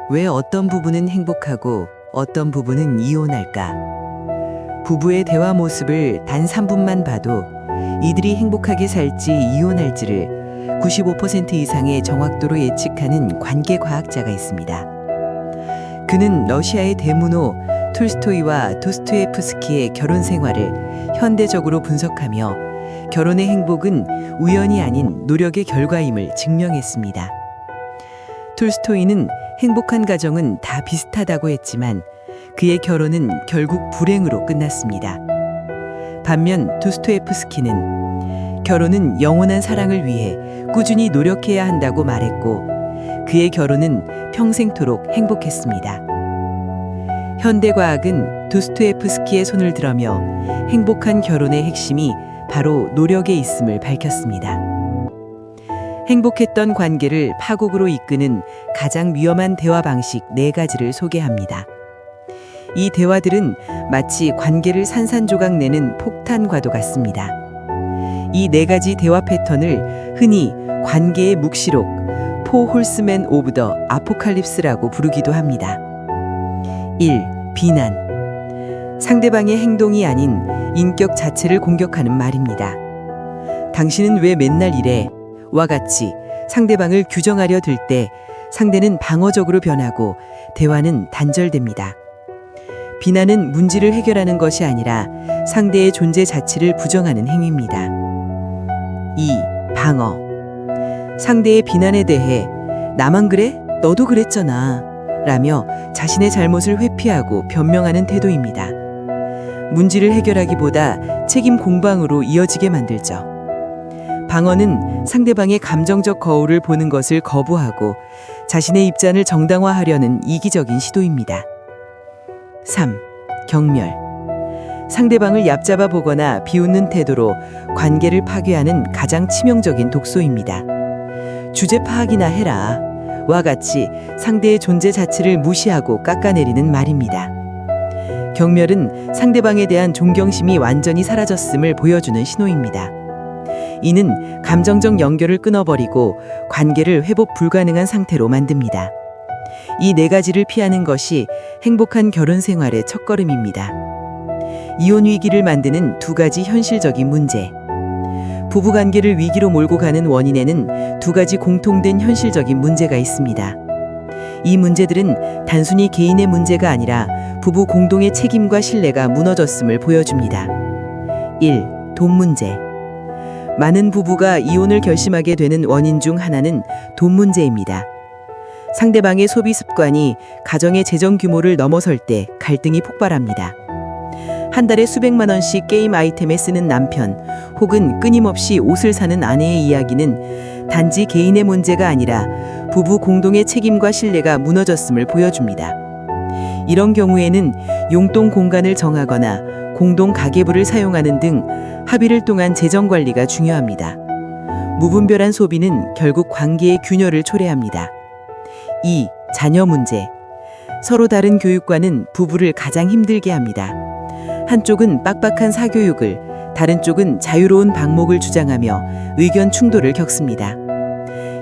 왜 어떤 부부는 행복하고 어떤 부부는 이혼할까? 부부의 대화 모습을 단 3분만 봐도 이들이 행복하게 살지 이혼할지를 95% 이상의 정확도로 예측하는 관계과학자가 있습니다. 그는 러시아의 대문호 톨스토이와 도스토예프스키의 결혼 생활을 현대적으로 분석하며 결혼의 행복은 우연이 아닌 노력의 결과임을 증명했습니다. 톨스토이는 행복한 가정은 다 비슷하다고 했지만 그의 결혼은 결국 불행으로 끝났습니다. 반면 도스토예프스키는 결혼은 영원한 사랑을 위해 꾸준히 노력해야 한다고 말했고 그의 결혼은 평생토록 행복했습니다. 현대과학은 도스토예프스키의 손을 들어며 행복한 결혼의 핵심이 바로 노력에 있음을 밝혔습니다. 행복했던 관계를 파국으로 이끄는 가장 위험한 대화 방식 4가지를 소개합니다. 이 대화들은 마치 관계를 산산조각 내는 폭탄과도 같습니다. 이 4가지 대화 패턴을 흔히 관계의 묵시록, 포 홀스맨 오브 더 아포칼립스라고 부르기도 합니다. 1. 비난. 상대방의 행동이 아닌 인격 자체를 공격하는 말입니다. 당신은 왜 맨날 이래? 와 같이 상대방을 규정하려 들 때 상대는 방어적으로 변하고 대화는 단절됩니다. 비난은 문제를 해결하는 것이 아니라 상대의 존재 자체를 부정하는 행위입니다. 2. 방어. 상대의 비난에 대해 나만 그래? 너도 그랬잖아 라며 자신의 잘못을 회피하고 변명하는 태도입니다. 문제를 해결하기보다 책임 공방으로 이어지게 만들죠. 방어는 상대방의 감정적 거울을 보는 것을 거부하고 자신의 입장을 정당화하려는 이기적인 시도입니다. 3. 경멸. 상대방을 얕잡아 보거나 비웃는 태도로 관계를 파괴하는 가장 치명적인 독소입니다. 주제 파악이나 해라 와 같이 상대의 존재 자체를 무시하고 깎아내리는 말입니다. 경멸은 상대방에 대한 존경심이 완전히 사라졌음을 보여주는 신호입니다. 이는 감정적 연결을 끊어버리고 관계를 회복 불가능한 상태로 만듭니다. 이 4가지를 피하는 것이 행복한 결혼 생활의 첫걸음입니다. 이혼 위기를 만드는 2가지 현실적인 문제. 부부관계를 위기로 몰고 가는 원인에는 2가지 공통된 현실적인 문제가 있습니다. 이 문제들은 단순히 개인의 문제가 아니라 부부 공동의 책임과 신뢰가 무너졌음을 보여줍니다. 1. 돈 문제. 많은 부부가 이혼을 결심하게 되는 원인 중 하나는 돈 문제입니다. 상대방의 소비 습관이 가정의 재정 규모를 넘어설 때 갈등이 폭발합니다. 한 달에 수백만 원씩 게임 아이템에 쓰는 남편 혹은 끊임없이 옷을 사는 아내의 이야기는 단지 개인의 문제가 아니라 부부 공동의 책임과 신뢰가 무너졌음을 보여줍니다. 이런 경우에는 용돈 공간을 정하거나 공동 가계부를 사용하는 등 합의를 통한 재정 관리가 중요합니다. 무분별한 소비는 결국 관계의 균열을 초래합니다. 2. 자녀 문제. 서로 다른 교육관은 부부를 가장 힘들게 합니다. 한쪽은 빡빡한 사교육을, 다른 쪽은 자유로운 방목을 주장하며 의견 충돌을 겪습니다.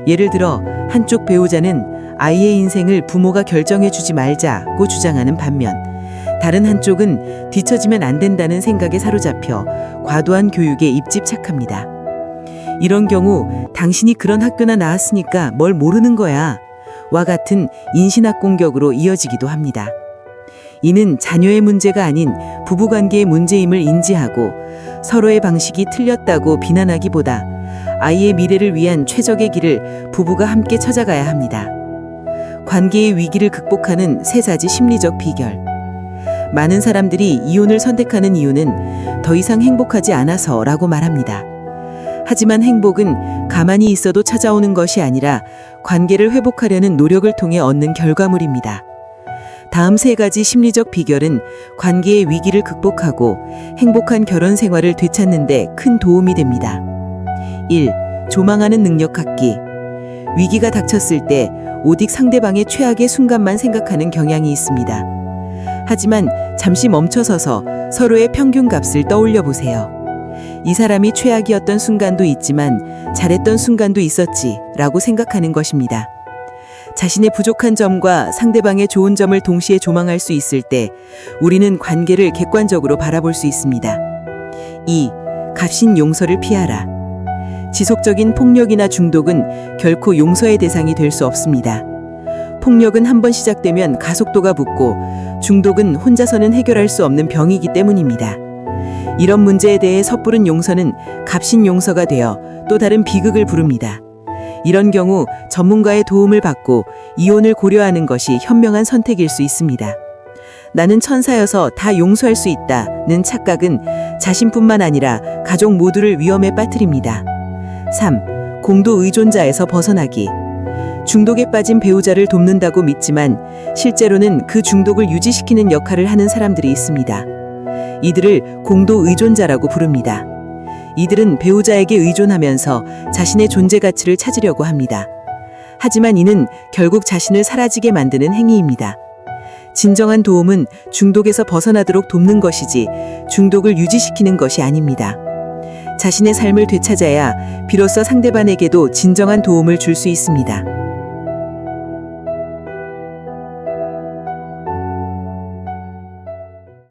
예를 들어 한쪽 배우자는 아이의 인생을 부모가 결정해주지 말자고 주장하는 반면 다른 한쪽은 뒤처지면 안 된다는 생각에 사로잡혀 과도한 교육에 입집착합니다. 이런 경우 당신이 그런 학교나 나왔으니까 뭘 모르는 거야 와 같은 인신학 공격으로 이어지기도 합니다. 이는 자녀의 문제가 아닌 부부관계의 문제임을 인지하고 서로의 방식이 틀렸다고 비난하기보다 아이의 미래를 위한 최적의 길을 부부가 함께 찾아가야 합니다. 관계의 위기를 극복하는 3가지 심리적 비결. 많은 사람들이 이혼을 선택하는 이유는 더 이상 행복하지 않아서라고 말합니다. 하지만 행복은 가만히 있어도 찾아오는 것이 아니라 관계를 회복하려는 노력을 통해 얻는 결과물입니다. 다음 3가지 심리적 비결은 관계의 위기를 극복하고 행복한 결혼 생활을 되찾는 데 큰 도움이 됩니다. 1. 조망하는 능력 갖기. 위기가 닥쳤을 때 오직 상대방의 최악의 순간만 생각하는 경향이 있습니다. 하지만 잠시 멈춰서서 서로의 평균값을 떠올려 보세요. 이 사람이 최악이었던 순간도 있지만 잘했던 순간도 있었지 라고 생각하는 것입니다. 자신의 부족한 점과 상대방의 좋은 점을 동시에 조망할 수 있을 때 우리는 관계를 객관적으로 바라볼 수 있습니다. 2. 값인 용서를 피하라. 지속적인 폭력이나 중독은 결코 용서의 대상이 될 수 없습니다. 폭력은 한번 시작되면 가속도가 붙고 중독은 혼자서는 해결할 수 없는 병이기 때문입니다. 이런 문제에 대해 섣부른 용서는 값인 용서가 되어 또 다른 비극을 부릅니다. 이런 경우 전문가의 도움을 받고 이혼을 고려하는 것이 현명한 선택일 수 있습니다. 나는 천사여서 다 용서할 수 있다는 착각은 자신뿐만 아니라 가족 모두를 위험에 빠뜨립니다. 3. 공도 의존자에서 벗어나기. 중독에 빠진 배우자를 돕는다고 믿지만 실제로는 그 중독을 유지시키는 역할을 하는 사람들이 있습니다. 이들을 공도 의존자라고 부릅니다. 이들은 배우자에게 의존하면서 자신의 존재 가치를 찾으려고 합니다. 하지만 이는 결국 자신을 사라지게 만드는 행위입니다. 진정한 도움은 중독에서 벗어나도록 돕는 것이지 중독을 유지시키는 것이 아닙니다. 자신의 삶을 되찾아야 비로소 상대방에게도 진정한 도움을 줄 수 있습니다.